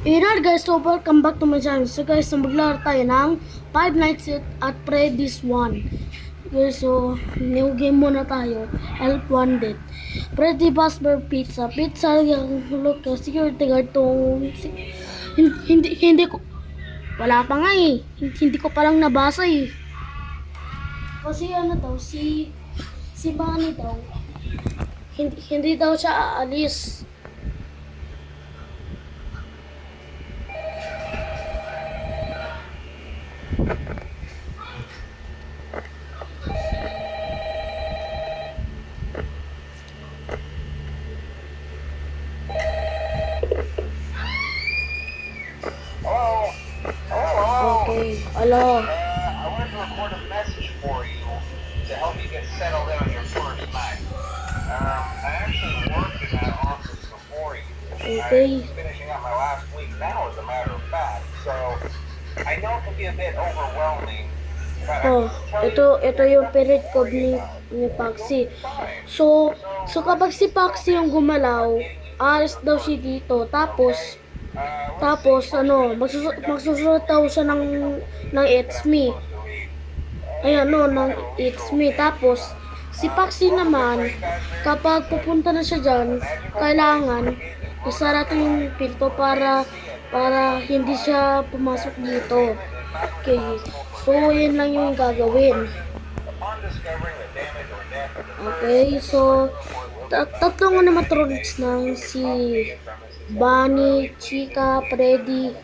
Alright guys, so welcome back to my channel. So guys, so maglaro tayo ng Five Nights at Freddy's 1. Guys, so new game muna tayo. Help Wanted. Freddy Fazbear Pizza. Pizza yung look, security guard tong hindi ko wala pa nga eh. Hindi ko pa lang nabasa eh. Kasi ano daw si Bunny daw. Hindi daw siya aalis. Okay, hello. I wanted to record a message for you to help you get settled in on your first night. I actually worked in that office before you. Okay. I'm finishing up my last week now, as a matter of fact. So, I know it can be a bit overwhelming. But Oh, ito yung period code ni Paxi. So kapag si Paxi yung gumalaw, alis daw siya dito. Tapos ano, magsusulat daw siya ng It's Me. Ayan, no, ng It's Me. Tapos, si Paxi naman, kapag pupunta na siya dyan, kailangan isarado yung pinto para hindi siya pumasok dito. Okay. So, yun lang yung gagawin. Okay, so, tatlong animatronics ng si Bunny, Chica, Freddy,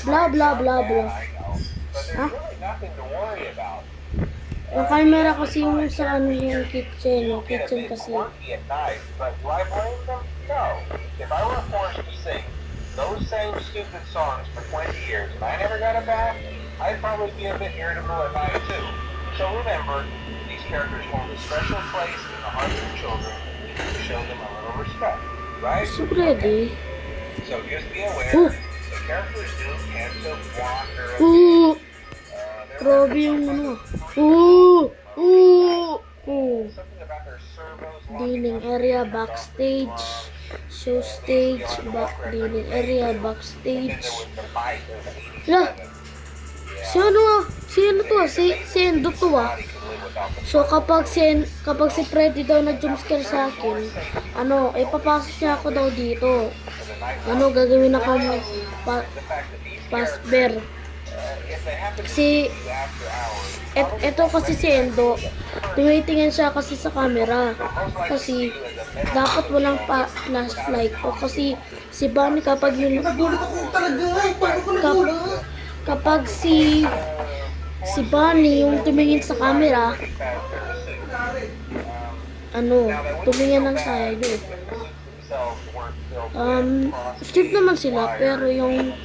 blah blah blah blah. Ha? Yung camera kasi yung sa ano yung kitchen kasi. Those same stupid songs for 20 years and I never got it back, I'd probably be a bit irritable at night too. So remember, these characters hold a special place in the hearts of children to show them a little respect, right? So, Freddy. So just be aware, the characters do tend to wander a Ooh! bit. Grabe yung ano. Something about their servos Dining area, backstage, show stage, dining area, backstage. Lah, si ano to ah? Si Endo to ah. So kapag si Freddy daw na jumpscare sa akin, ano, papasok niya ako daw dito. Ano, gagawin ako ng Fazbear. Eto kasi si Endo, tumitingin siya kasi sa camera. Kasi dapat walang flashlight. O kasi si Bunny kapag si Bunny yung tumingin sa camera, ano, tumingin ng side. Strip naman sila, pero yung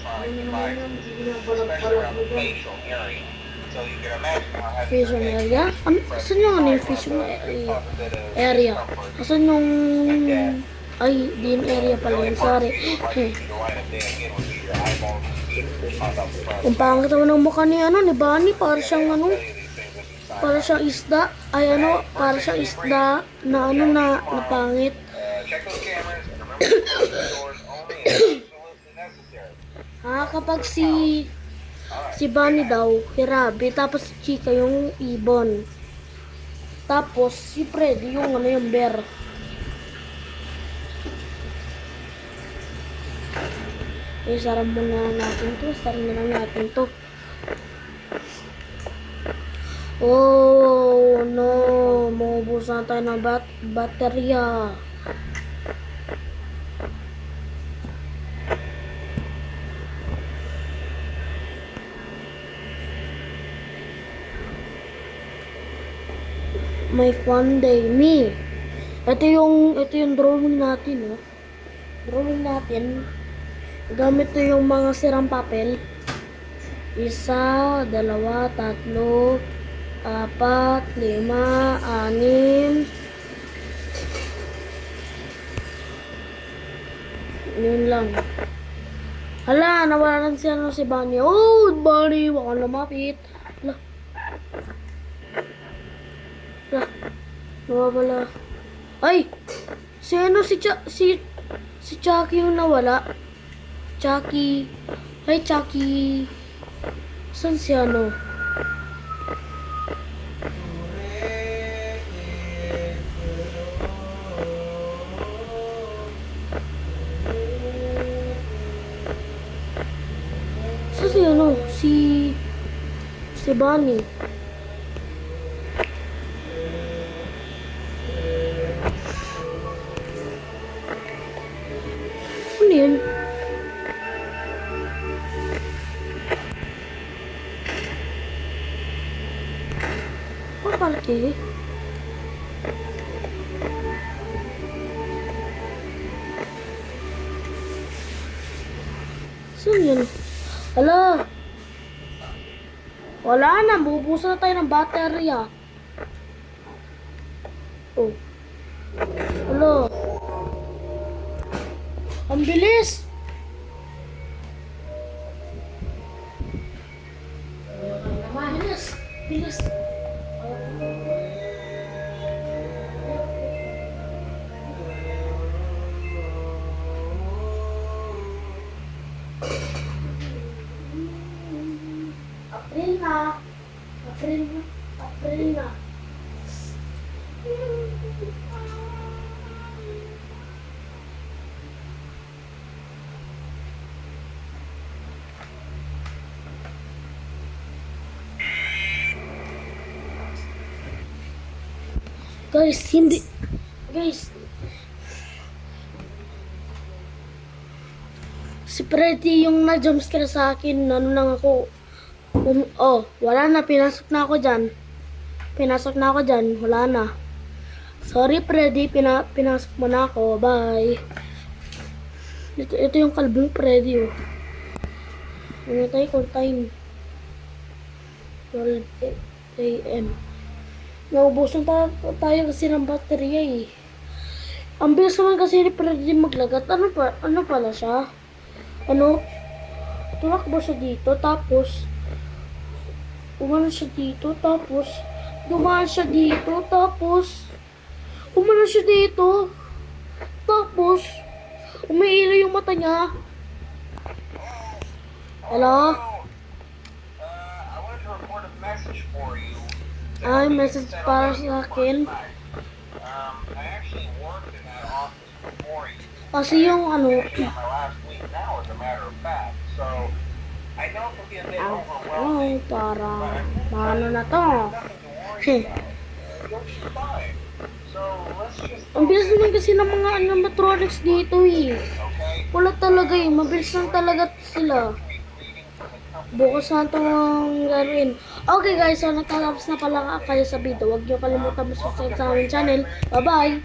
facial area? Saan yung ano yung facial area? Saan yung din area pala yun, sorry. Ang pangit naman ng mukha ni Bunny, para siyang isda, para siyang isda na pangit. Kapag si Bunny daw, hirabi, tapos si Chica yung ibon. Tapos si Freddy yung yung bear. Sarap muna natin to. Oh no, maubusan tayo ng baterya. My fun day, me. Ito yung drawing natin, Drawing natin. Gamit to yung mga sirang papel. 1, 2, 3, 4, 5, 6. Yun lang. Hala, nawala na si Bunny. Oh, Bunny, waka lumapit. Hala. Nawawala. Ay! Si Si Chucky yung nawala. Chucky. Hi, Chucky. Saan si ano? Saan si ano? Si Bunny. Ano yun? Papalaki. Saan yun? Hala! Wala na, bubusan na tayo ng baterya. Oh. Hala. Ang bilis! Bilis! Bilis! April na. April na. April na. Guys, hindi. Guys. Si Freddy yung na-jumpscare sa akin. Ano lang ako. Oh, wala na. Pinasok na ako dyan. Pinasok na ako dyan. Wala na. Sorry, Freddy. Pinasok mo na ako. Bye. Ito yung kalbong Freddy, oh. Ano tayo kung time? 12 a.m. Naubusan tayo kasi ng baterya, eh. Ang bilis naman kasi ni Freddy maglagat. Ano pala siya? Ano? Tumakbo siya dito, tapos umano siya dito, tapos dumaan siya dito, tapos umano siya dito, tapos umiilo yung mata niya. Hello? I wanted to report a message for you. Ay, message para sa akin. I actually worked in that office before you. Kasi yung ano, My last week now, as a matter of fact. So, I know it can be a bit overwhelming. ay, para paano na to? Nothing to worry about. You'll be fine. So, let's just Ang bilis naman kasi ng mga animatronics dito, eh. okay? Wala talaga, eh. Mabilis lang talaga sila. Bukas na itong gawin. Okay guys, so natapos na pala kayo sa video. Huwag niyo kalimutan mag-subscribe sa aming channel. Bye-bye!